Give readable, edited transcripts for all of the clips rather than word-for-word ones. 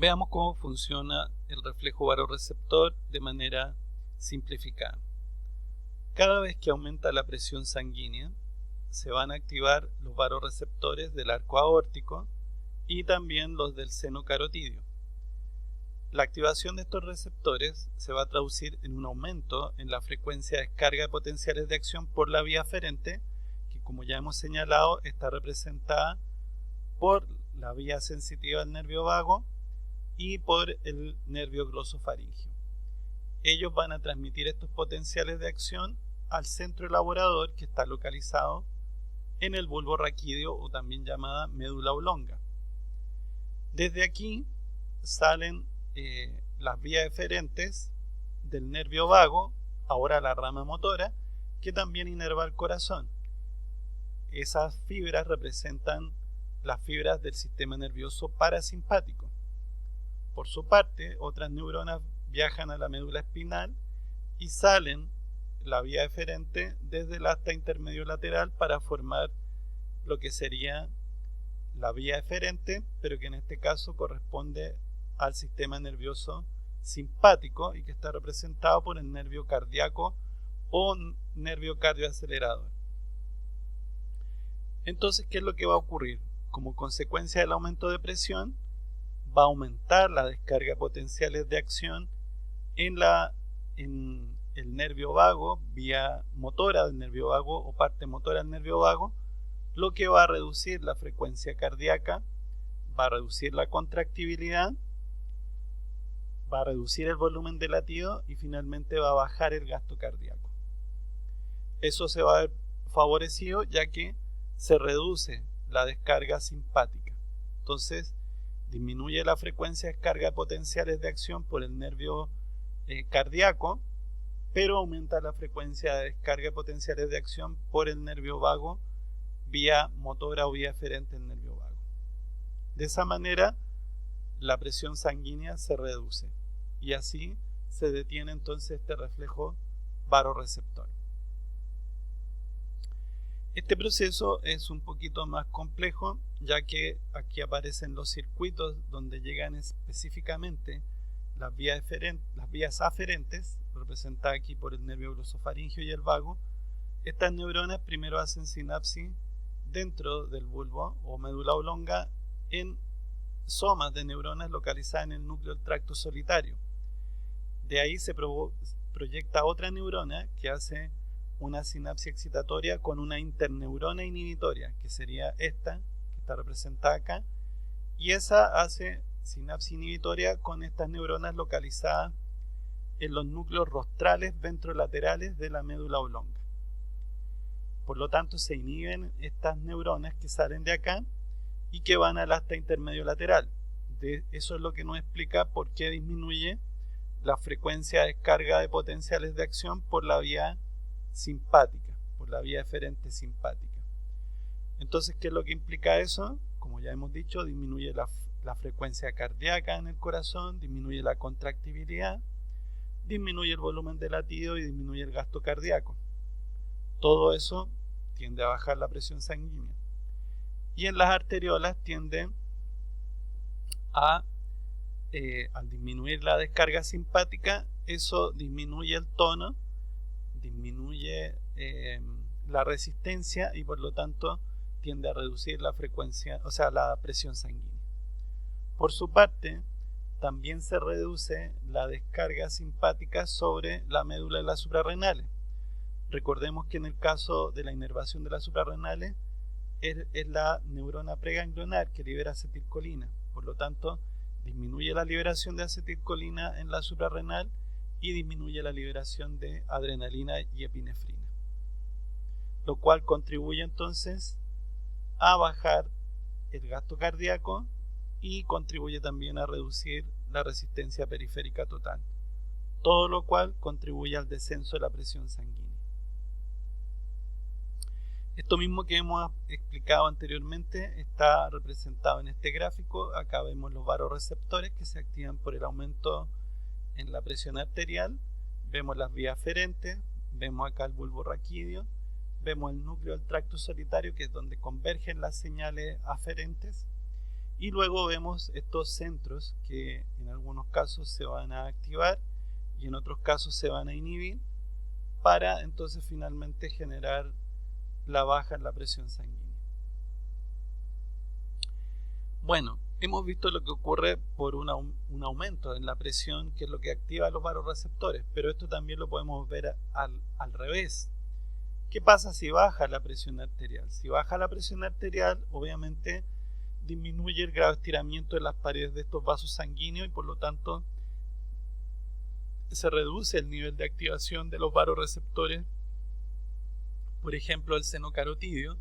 Veamos cómo funciona el reflejo varorreceptor de manera simplificada. Cada vez que aumenta la presión sanguínea, se van a activar los varorreceptores del arco aórtico y también los del seno carotidio. La activación de estos receptores se va a traducir en un aumento en la frecuencia de descarga de potenciales de acción por la vía aferente, que como ya hemos señalado está representada por la vía sensitiva del nervio vago y por el nervio glosofaríngeo. Ellos van a transmitir estos potenciales de acción al centro elaborador, que está localizado en el bulbo raquídeo o también llamada médula oblonga. Desde aquí salen las vías eferentes del nervio vago, ahora la rama motora, que también inerva el corazón. Esas fibras representan las fibras del sistema nervioso parasimpático. Por su parte, otras neuronas viajan a la médula espinal y salen la vía eferente desde el asta intermedio lateral para formar lo que sería la vía eferente, pero que en este caso corresponde al sistema nervioso simpático y que está representado por el nervio cardíaco o nervio cardioacelerador. Entonces, ¿qué es lo que va a ocurrir? Como consecuencia del aumento de presión, va a aumentar la descarga de potenciales de acción en el nervio vago, vía motora del nervio vago o parte motora del nervio vago, lo que va a reducir la frecuencia cardíaca, va a reducir la contractibilidad, va a reducir el volumen de latido y finalmente va a bajar el gasto cardíaco. Eso se va a ver favorecido ya que se reduce la descarga simpática. Entonces, disminuye la frecuencia de descarga de potenciales de acción por el nervio cardíaco, pero aumenta la frecuencia de descarga de potenciales de acción por el nervio vago, vía motora o vía eferente del nervio vago. De esa manera, la presión sanguínea se reduce y así se detiene entonces este reflejo varorreceptor. Este proceso es un poquito más complejo, ya que aquí aparecen los circuitos donde llegan específicamente las vías aferentes, representadas aquí por el nervio glosofaríngeo y el vago. Estas neuronas primero hacen sinapsis dentro del bulbo o médula oblonga en somas de neuronas localizadas en el núcleo del tracto solitario. De ahí se proyecta otra neurona que hace una sinapsis excitatoria con una interneurona inhibitoria, que sería esta, que está representada acá, y esa hace sinapsis inhibitoria con estas neuronas localizadas en los núcleos rostrales ventrolaterales de la médula oblonga. Por lo tanto, se inhiben estas neuronas que salen de acá y que van al asta intermedio lateral. Eso es lo que nos explica por qué disminuye la frecuencia de descarga de potenciales de acción por la vía simpática, por la vía eferente simpática. Entonces, ¿qué es lo que implica eso? Como ya hemos dicho, disminuye la frecuencia cardíaca en el corazón, disminuye la contractibilidad, disminuye el volumen de latido y disminuye el gasto cardíaco. Todo eso tiende a bajar la presión sanguínea. Y en las arteriolas tiende al disminuir la descarga simpática, eso disminuye el tono, disminuye la resistencia y por lo tanto tiende a reducir la frecuencia, o sea, la presión sanguínea. Por su parte, también se reduce la descarga simpática sobre la médula de las suprarrenales. Recordemos que en el caso de la inervación de las suprarrenales es la neurona preganglionar que libera acetilcolina. Por lo tanto, disminuye la liberación de acetilcolina en la suprarrenal y disminuye la liberación de adrenalina y epinefrina, lo cual contribuye entonces a bajar el gasto cardíaco y contribuye también a reducir la resistencia periférica total, todo lo cual contribuye al descenso de la presión sanguínea. Esto mismo que hemos explicado anteriormente está representado en este gráfico. Acá vemos los varorreceptores que se activan por el aumento en la presión arterial, vemos las vías aferentes, vemos acá el bulbo raquídeo, vemos el núcleo del tracto solitario, que es donde convergen las señales aferentes, Y luego vemos estos centros que en algunos casos se van a activar y en otros casos se van a inhibir para entonces finalmente generar la baja en la presión sanguínea. Bueno, hemos visto lo que ocurre por un aumento en la presión, que es lo que activa los vasoreceptores, pero esto también lo podemos ver al revés. ¿Qué pasa si baja la presión arterial? Si baja la presión arterial, obviamente disminuye el grado de estiramiento de las paredes de estos vasos sanguíneos y por lo tanto se reduce el nivel de activación de los vasoreceptores, por ejemplo el seno carotidio.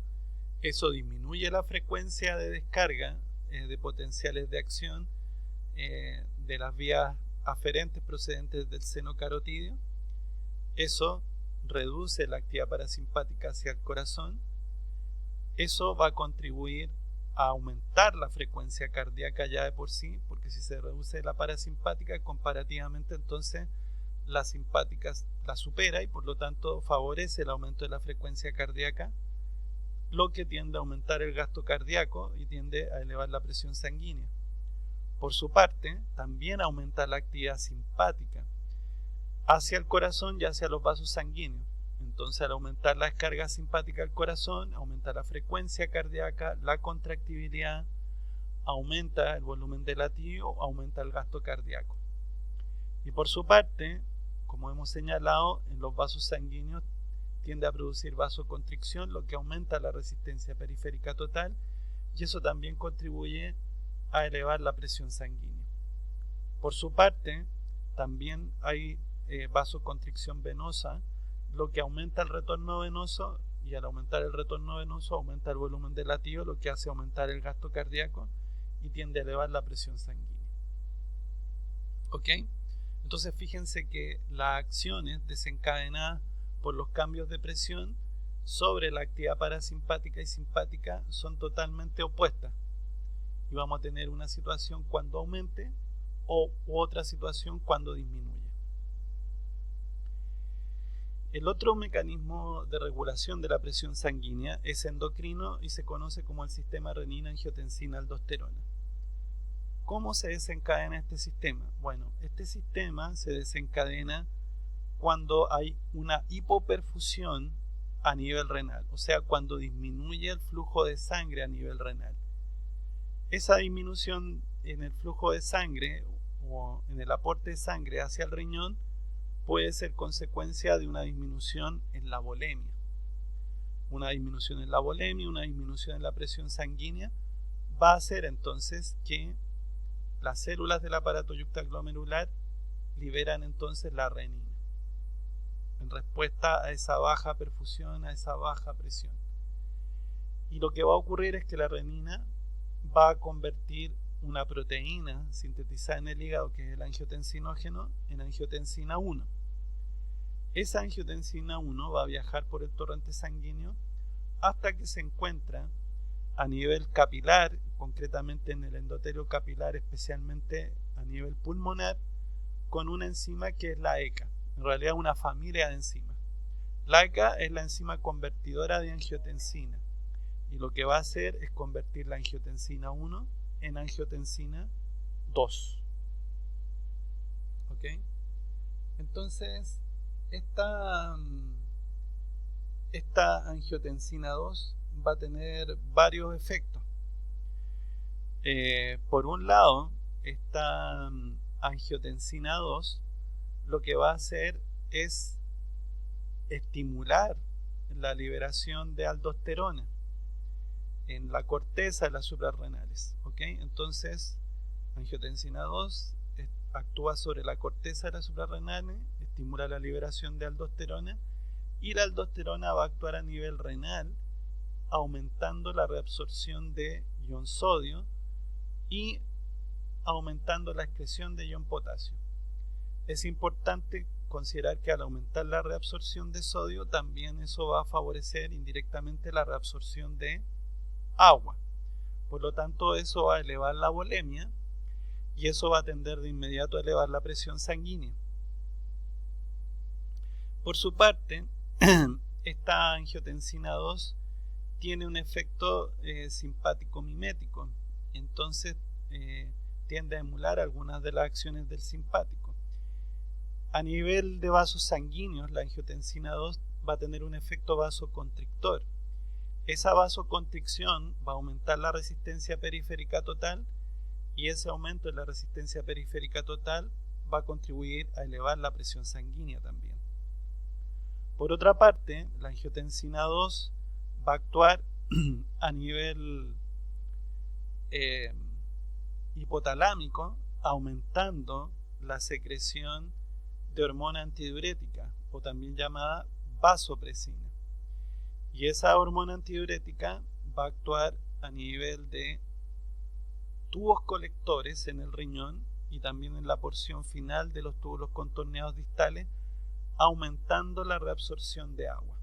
Eso disminuye la frecuencia de descarga de potenciales de acción de las vías aferentes procedentes del seno carotidio. Eso reduce la actividad parasimpática hacia el corazón. Eso va a contribuir a aumentar la frecuencia cardíaca ya de por sí, porque si se reduce la parasimpática, comparativamente entonces la simpática la supera y por lo tanto favorece el aumento de la frecuencia cardíaca, lo que tiende a aumentar el gasto cardíaco y tiende a elevar la presión sanguínea. Por su parte, también aumenta la actividad simpática hacia el corazón y hacia los vasos sanguíneos. Entonces, al aumentar la descarga simpática al corazón, aumenta la frecuencia cardíaca, la contractibilidad, aumenta el volumen de latido, aumenta el gasto cardíaco. Y por su parte, como hemos señalado, en los vasos sanguíneos tiende a producir vasoconstricción, lo que aumenta la resistencia periférica total, y eso también contribuye a elevar la presión sanguínea. Por su parte, también hay vasoconstricción venosa, lo que aumenta el retorno venoso, y al aumentar el retorno venoso aumenta el volumen de latido, lo que hace aumentar el gasto cardíaco y tiende a elevar la presión sanguínea. ¿Ok? Entonces fíjense que las acciones desencadenadas por los cambios de presión sobre la actividad parasimpática y simpática son totalmente opuestas. Y vamos a tener una situación cuando aumente u otra situación cuando disminuya. El otro mecanismo de regulación de la presión sanguínea es endocrino y se conoce como el sistema renina-angiotensina-aldosterona. ¿Cómo se desencadena este sistema? Bueno, este sistema se desencadena cuando hay una hipoperfusión a nivel renal, o sea, cuando disminuye el flujo de sangre a nivel renal. Esa disminución en el flujo de sangre o en el aporte de sangre hacia el riñón puede ser consecuencia de una disminución en la volemia. Una disminución en la volemia, una disminución en la presión sanguínea, va a hacer entonces que las células del aparato yuctaglomerular liberan entonces la renina en respuesta a esa baja perfusión, a esa baja presión. Y lo que va a ocurrir es que la renina va a convertir una proteína sintetizada en el hígado, que es el angiotensinógeno, en angiotensina 1. Esa angiotensina 1 va a viajar por el torrente sanguíneo hasta que se encuentra a nivel capilar, concretamente en el endotelio capilar, especialmente a nivel pulmonar, con una enzima que es la ECA. En realidad una familia de enzimas. La ECA es la enzima convertidora de angiotensina y lo que va a hacer es convertir la angiotensina 1 en angiotensina 2. ¿Ok? Entonces, esta angiotensina 2 va a tener varios efectos. Por un lado, esta angiotensina 2 lo que va a hacer es estimular la liberación de aldosterona en la corteza de las suprarrenales. ¿Okay? Entonces, angiotensina 2 actúa sobre la corteza de las suprarrenales, estimula la liberación de aldosterona y la aldosterona va a actuar a nivel renal, aumentando la reabsorción de ion sodio y aumentando la excreción de ion potasio. Es importante considerar que al aumentar la reabsorción de sodio, también eso va a favorecer indirectamente la reabsorción de agua. Por lo tanto, eso va a elevar la volemia y eso va a tender de inmediato a elevar la presión sanguínea. Por su parte, esta angiotensina 2 tiene un efecto simpático mimético. entonces tiende a emular algunas de las acciones del simpático. A nivel de vasos sanguíneos, la angiotensina 2 va a tener un efecto vasoconstrictor. Esa vasoconstricción va a aumentar la resistencia periférica total, y ese aumento en la resistencia periférica total va a contribuir a elevar la presión sanguínea también. Por otra parte, la angiotensina 2 va a actuar a nivel hipotalámico, aumentando la secreción de hormona antidiurética, o también llamada vasopresina. Y esa hormona antidiurética va a actuar a nivel de tubos colectores en el riñón y también en la porción final de los túbulos contorneados distales, aumentando la reabsorción de agua.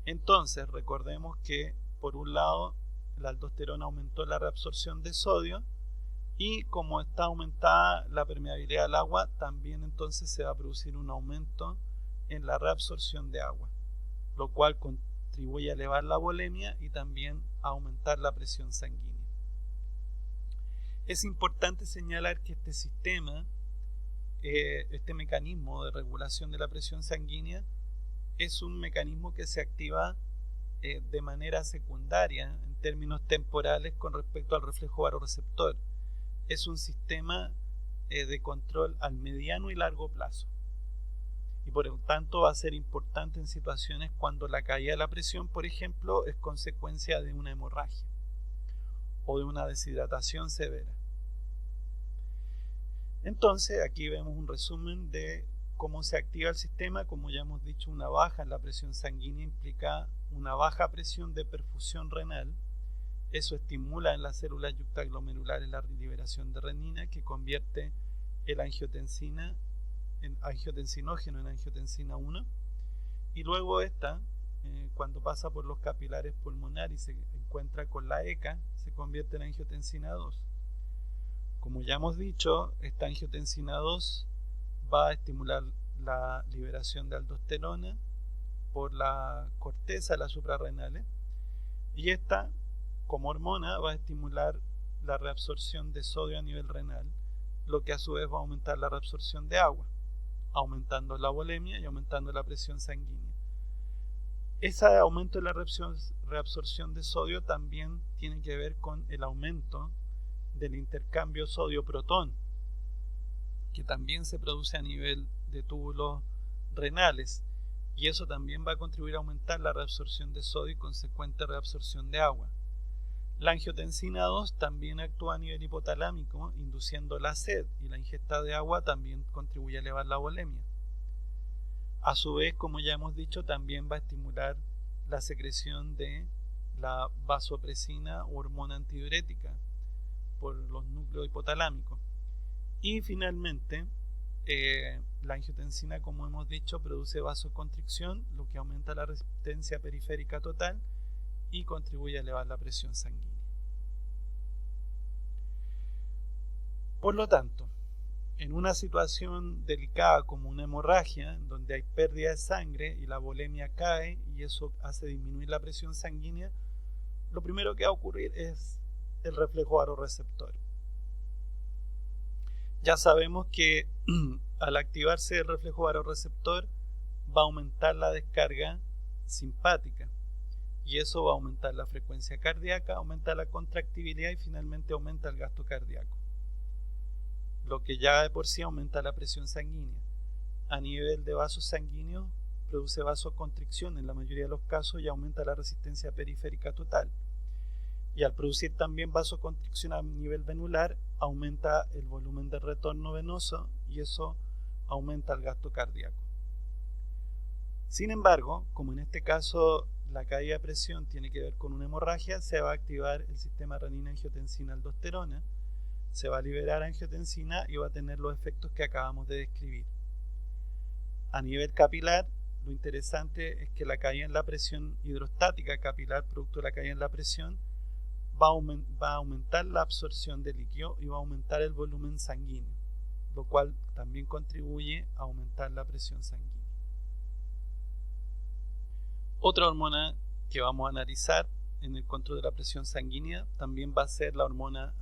Entonces, recordemos que por un lado la aldosterona aumentó la reabsorción de sodio, y como está aumentada la permeabilidad al agua, también entonces se va a producir un aumento en la reabsorción de agua, lo cual contribuye a elevar la volemia y también a aumentar la presión sanguínea. Es importante señalar que este sistema, este mecanismo de regulación de la presión sanguínea, es un mecanismo que se activa de manera secundaria en términos temporales con respecto al reflejo vasoreceptor. Es un sistema de control al mediano y largo plazo, y por lo tanto va a ser importante en situaciones cuando la caída de la presión, por ejemplo, es consecuencia de una hemorragia o de una deshidratación severa. Entonces aquí vemos un resumen de cómo se activa el sistema. Como ya hemos dicho, una baja en la presión sanguínea implica una baja presión de perfusión renal. Eso estimula en las células yuctaglomerulares la liberación de renina, que convierte el angiotensinógeno en angiotensina 1, y luego esta, cuando pasa por los capilares pulmonares y se encuentra con la ECA, se convierte en angiotensina 2. Como ya hemos dicho, esta angiotensina 2 va a estimular la liberación de aldosterona por la corteza de las suprarrenales, y esta, como hormona, va a estimular la reabsorción de sodio a nivel renal, lo que a su vez va a aumentar la reabsorción de agua, aumentando la volemia y aumentando la presión sanguínea. Ese aumento de la reabsorción de sodio también tiene que ver con el aumento del intercambio sodio-protón, que también se produce a nivel de túbulos renales, y eso también va a contribuir a aumentar la reabsorción de sodio y consecuente reabsorción de agua. La angiotensina 2 también actúa a nivel hipotalámico, induciendo la sed, y la ingesta de agua también contribuye a elevar la volemia. A su vez, como ya hemos dicho, también va a estimular la secreción de la vasopresina o hormona antidiurética por los núcleos hipotalámicos. Y finalmente, la angiotensina, como hemos dicho, produce vasoconstricción, lo que aumenta la resistencia periférica total y contribuye a elevar la presión sanguínea. Por lo tanto, en una situación delicada como una hemorragia, en donde hay pérdida de sangre y la volemia cae y eso hace disminuir la presión sanguínea, lo primero que va a ocurrir es el reflejo vasoreceptor. Ya sabemos que al activarse el reflejo vasoreceptor va a aumentar la descarga simpática, y eso va a aumentar la frecuencia cardíaca, aumenta la contractibilidad y finalmente aumenta el gasto cardíaco, lo que ya de por sí aumenta la presión sanguínea. A nivel de vasos sanguíneos produce vasoconstricción en la mayoría de los casos y aumenta la resistencia periférica total. Y al producir también vasoconstricción a nivel venular, aumenta el volumen de retorno venoso y eso aumenta el gasto cardíaco. Sin embargo, como en este caso la caída de presión tiene que ver con una hemorragia, se va a activar el sistema renina-angiotensina-aldosterona, se va a liberar angiotensina y va a tener los efectos que acabamos de describir. A nivel capilar, lo interesante es que la caída en la presión hidrostática capilar, producto de la caída en la presión, va a aumentar la absorción de líquido y va a aumentar el volumen sanguíneo, lo cual también contribuye a aumentar la presión sanguínea. Otra hormona que vamos a analizar en el control de la presión sanguínea también va a ser la hormona